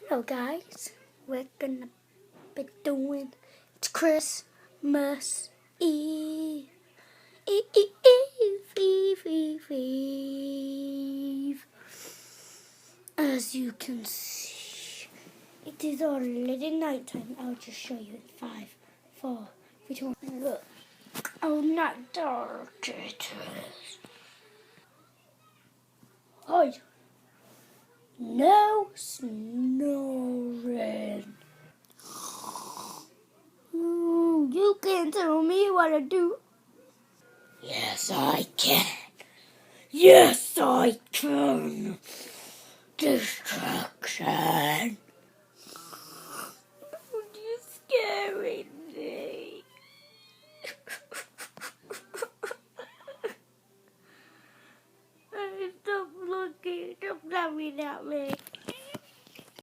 Hello guys, we're gonna be doing it's Christmas Eve. Eve. As you can see, it is already night time. I'll just show you in 5, 4, 3, 2, 1. Look, how not dark it is. Hi. No snoring. You can't tell me what to do. Yes, I can. Yes, I can. Destruction.